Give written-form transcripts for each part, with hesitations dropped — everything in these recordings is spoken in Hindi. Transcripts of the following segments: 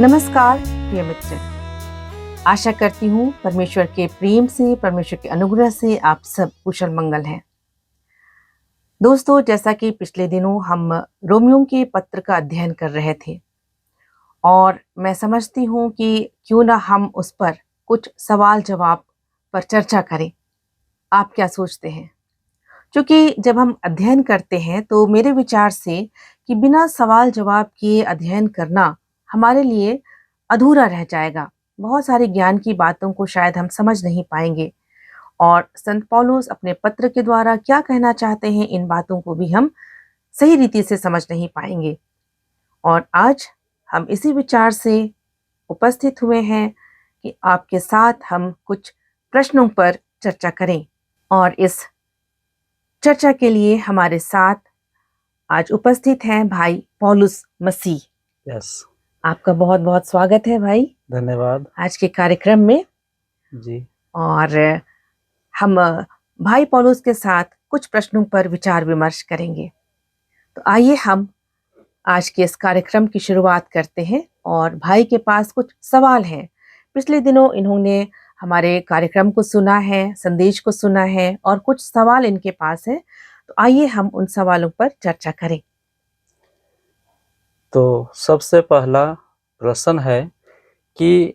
नमस्कार प्रिय मित्र, आशा करती हूँ परमेश्वर के प्रेम से, परमेश्वर के अनुग्रह से आप सब कुशल मंगल हैं। दोस्तों, जैसा कि पिछले दिनों हम रोमियो के पत्र का अध्ययन कर रहे थे और मैं समझती हूँ कि क्यों ना हम उस पर कुछ सवाल जवाब पर चर्चा करें। आप क्या सोचते हैं? क्योंकि जब हम अध्ययन करते हैं तो मेरे विचार से कि बिना सवाल जवाब किए अध्ययन करना हमारे लिए अधूरा रह जाएगा। बहुत सारे ज्ञान की बातों को शायद हम समझ नहीं पाएंगे और संत पौलुस अपने पत्र के द्वारा क्या कहना चाहते हैं, इन बातों को भी हम सही रीति से समझ नहीं पाएंगे। और आज हम इसी विचार से उपस्थित हुए हैं कि आपके साथ हम कुछ प्रश्नों पर चर्चा करें। और इस चर्चा के लिए हमारे साथ आज उपस्थित हैं भाई पौलुस मसीह। यस, आपका बहुत बहुत स्वागत है भाई, धन्यवाद आज के कार्यक्रम में। जी। और हम भाई पौलुस के साथ कुछ प्रश्नों पर विचार विमर्श करेंगे। तो आइए हम आज के इस कार्यक्रम की शुरुआत करते हैं। और भाई के पास कुछ सवाल हैं। पिछले दिनों इन्होंने हमारे कार्यक्रम को सुना है, संदेश को सुना है और कुछ सवाल इनके पास है। तो आइए हम उन सवालों पर चर्चा करें। तो सबसे पहला प्रश्न है कि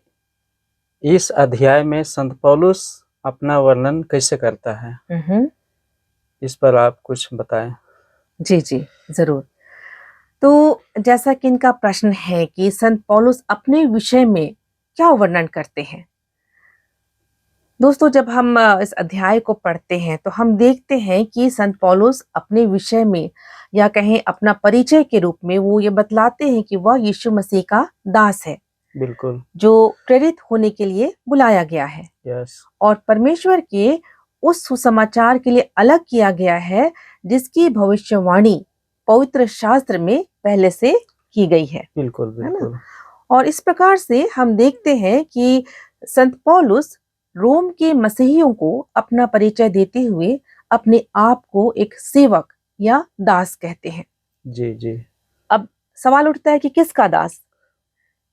इस अध्याय में संत पौलुस अपना वर्णन कैसे करता है? इस पर आप कुछ बताएं। जी जी, जरूर। तो जैसा कि इनका प्रश्न है कि संत पौलुस अपने विषय में क्या वर्णन करते हैं। दोस्तों, जब हम इस अध्याय को पढ़ते हैं तो हम देखते हैं कि संत पौलुस अपने विषय में या कहें अपना परिचय के रूप में वो ये बतलाते हैं कि वह यीशु मसीह का दास है, बिल्कुल, जो प्रेरित होने के लिए बुलाया गया है यस, और परमेश्वर के उस सुसमाचार के लिए अलग किया गया है जिसकी भविष्यवाणी पवित्र शास्त्र में पहले से की गई है बिल्कुल ना। बिल्कुल, और इस प्रकार से हम देखते हैं कि संत पौलुस रोम के मसीहियों को अपना परिचय देते हुए अपने आप को एक सेवक या दास कहते हैं। जी जी, अब सवाल उठता है कि किसका दास?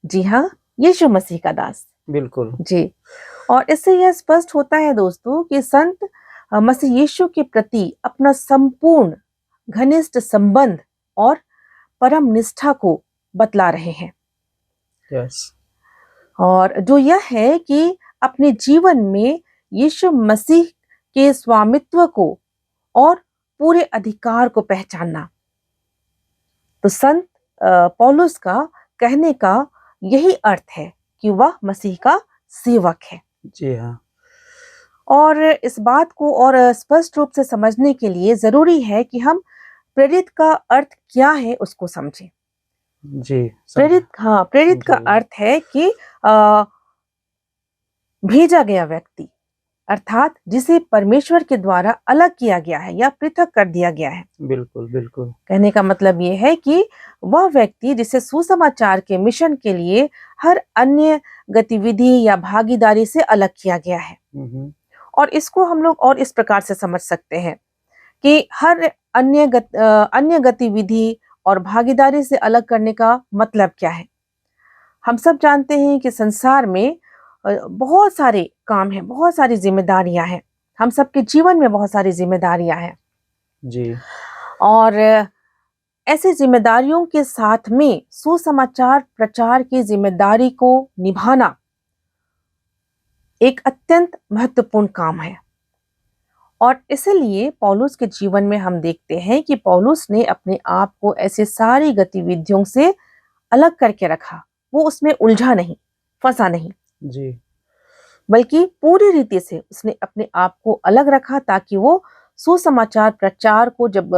जी हाँ, यीशु मसीह का दास। बिल्कुल, जी। और इससे यह स्पष्ट होता है दोस्तों कि संत मसीह यीशु के प्रति अपना संपूर्ण घनिष्ठ संबंध और परम निष्ठा को बतला रहे हैं। यस, और जो यह है कि अपने जीवन में यीशु मसीह के स्वामित्व को और पूरे अधिकार को पहचानना। तो संत पौलुस का कहने का यही अर्थ है कि वह मसीह का सेवक है। जी हाँ, और इस बात को और स्पष्ट रूप से समझने के लिए जरूरी है कि हम प्रेरित का अर्थ क्या है उसको समझें। जी, प्रेरित का जी, अर्थ है कि भेजा गया व्यक्ति, अर्थात जिसे परमेश्वर के द्वारा अलग किया गया है या पृथक कर दिया गया है। बिल्कुल बिल्कुल, कहने का मतलब ये है कि वह व्यक्ति जिसे सुसमाचार के मिशन के लिए हर अन्य गतिविधि या भागीदारी से अलग किया गया है। और इसको हम लोग और इस प्रकार से समझ सकते हैं कि हर अन्य गतिविधि और भागीदारी से अलग करने का मतलब क्या है। हम सब जानते हैं कि संसार में बहुत सारे काम हैं, बहुत सारी जिम्मेदारियां हैं। हम सबके जीवन में बहुत सारी जिम्मेदारियां हैं जी, और ऐसे जिम्मेदारियों के साथ में सुसमाचार प्रचार की जिम्मेदारी को निभाना एक अत्यंत महत्वपूर्ण काम है। और इसलिए पौलुस के जीवन में हम देखते हैं कि पौलुस ने अपने आप को ऐसे सारी गतिविधियों से अलग करके रखा। वो उसमें उलझा नहीं, फंसा नहीं, जी, बल्कि पूरी रीति से उसने अपने आप को अलग रखा ताकि वो सुसमाचार प्रचार को जब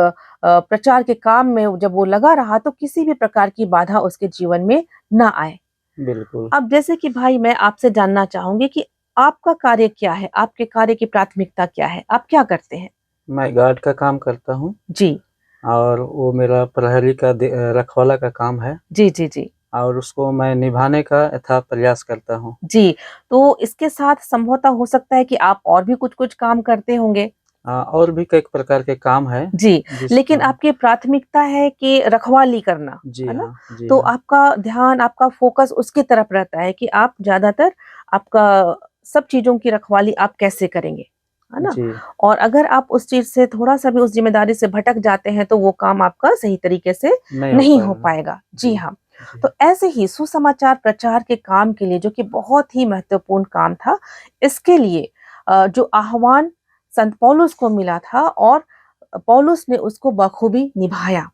प्रचार के काम में जब वो लगा रहा तो किसी भी प्रकार की बाधा उसके जीवन में ना आए। बिल्कुल। अब जैसे कि भाई मैं आपसे जानना चाहूंगी कि आपका कार्य क्या है, आपके कार्य की प्राथमिकता क्या है, आप क्या करते हैं? मैं गार्ड का काम करता हूँ जी और वो मेरा प्रहरी का रखवाला का काम है जी जी जी और उसको मैं निभाने का यथा प्रयास करता हूँ। जी। तो इसके साथ संभवतः हो सकता है कि आप और भी कुछ कुछ काम करते होंगे। और भी कई प्रकार के काम है जी, लेकिन जिसको आपकी प्राथमिकता है कि रखवाली करना, जी है ना? हाँ, जी तो हाँ, आपका ध्यान, आपका फ़ोकस उसकी तरफ रहता है कि आप ज़्यादातर आपका सब चीज़ों की रखवाली आप कैसे करेंगे, है ना? जी, और अगर आप उस चीज़ से थोड़ा-सा भी उस ज़िम्मेदारी से भटक जाते हैं, तो वो काम आपका सही तरीके से नहीं हो नहीं हो पाएगा। पाएगा। जी जी, हाँ, जी, तो ऐसे ही सुसमाचार प्रचार के काम के लिए, जो कि बहुत ही महत्वपूर्ण काम था, इसके लिए जो आह्वान संत पौलुस को मिला था और पौलुस ने उसको बखूबी निभाया।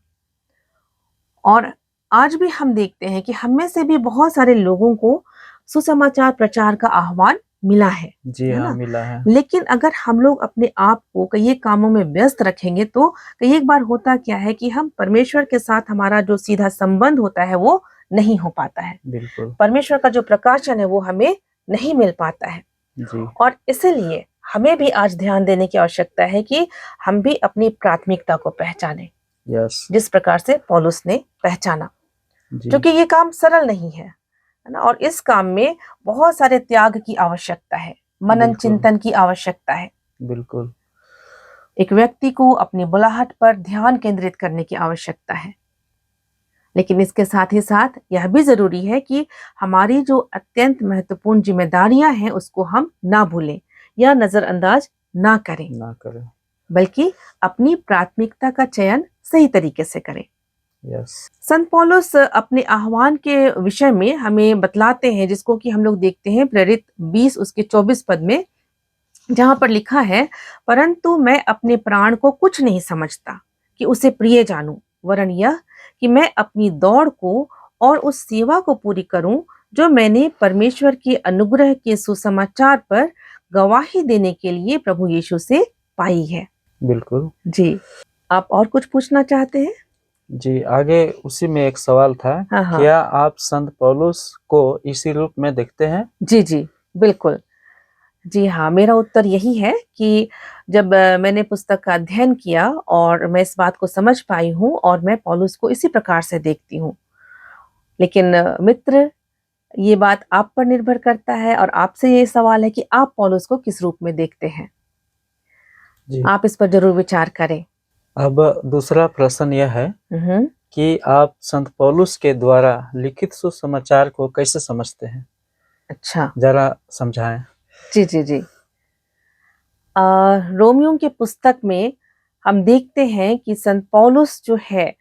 और आज भी हम देखते हैं कि हम में से भी बहुत सारे लोगों को सुसमाचार प्रचार का आह्वान मिला जी है हाँ, ना? मिला है। लेकिन अगर हम लोग अपने आप को कई एक कामों में व्यस्त रखेंगे, तो कई एक बार होता क्या है कि हम परमेश्वर के साथ हमारा जो सीधा संबंध होता है वो नहीं हो पाता है। बिल्कुल, परमेश्वर का जो प्रकाशन है वो हमें नहीं मिल पाता है। जी, और इसीलिए हमें भी आज ध्यान देने की आवश्यकता है कि हम भी अपनी प्राथमिकता को पहचानें, यस, जिस प्रकार से पौलुस ने पहचाना। जी, क्योंकि ये काम सरल नहीं है ना? और इस काम में बहुत सारे त्याग की आवश्यकता है, मनन बिल्कुल, चिंतन की आवश्यकता है। बिल्कुल, एक व्यक्ति को अपनी बुलाहट पर ध्यान केंद्रित करने की आवश्यकता है। लेकिन इसके साथ ही साथ यह भी जरूरी है कि हमारी जो अत्यंत महत्वपूर्ण जिम्मेदारियां हैं उसको हम ना भूलें या नजरअंदाज ना करें, ना करें। बल्कि अपनी प्राथमिकता का चयन सही तरीके से करें। यस, संत पौलुस अपने आह्वान के विषय में हमें बतलाते हैं, जिसको कि हम लोग देखते हैं प्रेरित 20 उसके 24 पद में, जहां पर लिखा है, परंतु मैं अपने प्राण को कुछ नहीं समझता कि उसे प्रिय जानूं, वरन यह कि मैं अपनी दौड़ को और उस सेवा को पूरी करूं जो मैंने परमेश्वर के अनुग्रह के सुसमाचार पर गवाही देने के लिए प्रभु यीशु से पाई है। बिल्कुल। जी, आप और कुछ पूछना चाहते हैं? जी, आगे उसी में एक सवाल था, हाँ हाँ। क्या आप संत पौलुस को इसी रूप में देखते हैं? जी जी, बिल्कुल। जी हाँ, मेरा उत्तर यही है कि जब मैंने पुस्तक का अध्ययन किया और मैं इस बात को समझ पाई हूँ, और मैं पौलुस को इसी प्रकार से देखती हूँ। लेकिन मित्र, ये बात आप पर निर्भर करता है, और आपसे ये सवाल है कि आप पौलुस को किस रूप में देखते हैं? जी। आप इस पर ज़रूर विचार करें। अब दूसरा प्रश्न यह है हुँ। कि आप संत पौलुस के द्वारा लिखित सुसमाचार को कैसे समझते हैं? अच्छा। ज़रा समझाएँ। जी, जी, जी। अ, रोमियो की पुस्तक में हम देखते हैं कि संत पौलुस जो है,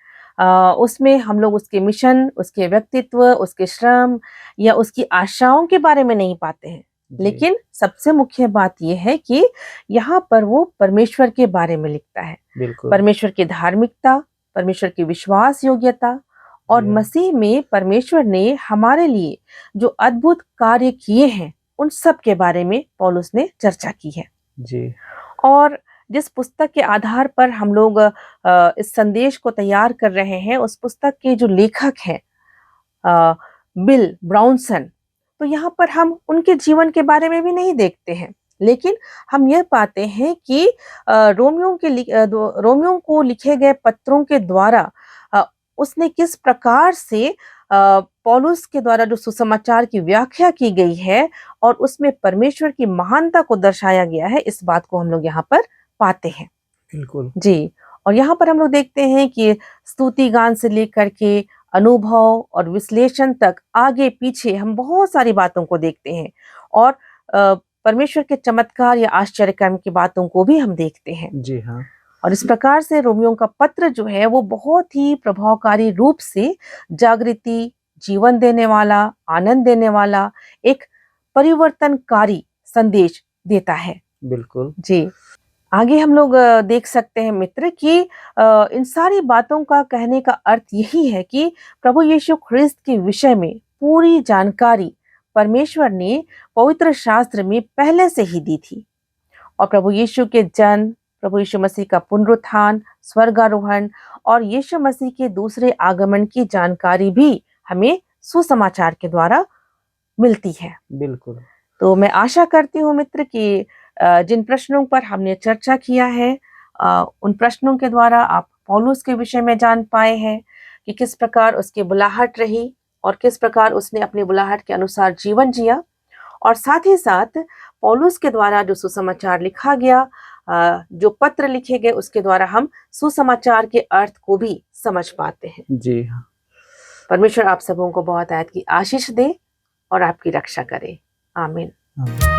उसमें हम लोग उसके मिशन, उसके व्यक्तित्व, उसके श्रम या उसकी आशाओं के बारे में नहीं पाते हैं। जी, लेकिन सबसे मुख्य बात ये है कि यहाँ पर वो परमेश्वर के बारे में लिखता है। बिल्कुल। परमेश्वर की धार्मिकता, परमेश्वर की विश्वास योग्यता और जी हाँ। मसीह में परमेश्वर ने हमारे लिए जो अद्भुत कार्य किए हैं, उन सब के बारे में पौलुस ने चर्चा की है। जी, और जिस पुस्तक के आधार पर हम लोग इस संदेश को तैयार कर रहे हैं, उस पुस्तक के जो लेखक हैं बिल ब्राउनसन, तो यहाँ पर हम उनके जीवन के बारे में भी नहीं देखते हैं। लेकिन हम यह पाते हैं कि रोमियो को लिखे गए पत्रों के द्वारा अ, उसने किस प्रकार से पौलुस के द्वारा जो सुसमाचार की व्याख्या की गई है और उसमें परमेश्वर की महानता को दर्शाया गया है, इस बात को हम लोग यहाँ पर पाते हैं। बिल्कुल। जी, और यहाँ पर हम लोग देखते हैं कि स्तुति गान से लेकर के अनुभव और विश्लेषण तक, आगे-पीछे हम बहुत सारी बातों को देखते हैं, और परमेश्वर के चमत्कार या आश्चर्य कर्म की बातों को भी हम देखते हैं। जी हाँ, और इस प्रकार से रोमियो का पत्र जो है वो बहुत ही प्रभावकारी रूप से जागृति, जीवन देने वाला, आनंद देने वाला, एक परिवर्तनकारी संदेश देता है। बिल्कुल। जी। आगे हम लोग देख सकते हैं मित्र कि इन सारी बातों का कहने का अर्थ यही है कि प्रभु यीशु ख्रिस्त के विषय में पूरी जानकारी परमेश्वर ने पवित्र शास्त्र में पहले से ही दी थी, और प्रभु यीशु के जन्म, प्रभु यीशु मसीह का पुनरुत्थान, स्वर्गारोहण और यीशु मसीह के दूसरे आगमन की जानकारी भी हमें सुसमाचार के द्वारा मिलती है। बिल्कुल। तो मैं आशा करती हूँ मित्र कि जिन प्रश्नों पर हमने चर्चा किया है, उन प्रश्नों के द्वारा आप पौलुस के विषय में जान पाए हैं कि किस प्रकार उसकी बुलाहट रही और किस प्रकार उसने अपनी बुलाहट के अनुसार जीवन जिया, और साथ ही साथ पौलुस के द्वारा जो सुसमाचार लिखा गया जो पत्र लिखे गए उसके द्वारा हम सुसमाचार के अर्थ को भी समझ पाते हैं। जी हाँ। परमेश्वर आप सबों को बहुत आयत की आशीष दे और आपकी रक्षा करे। आमीन। आमीन।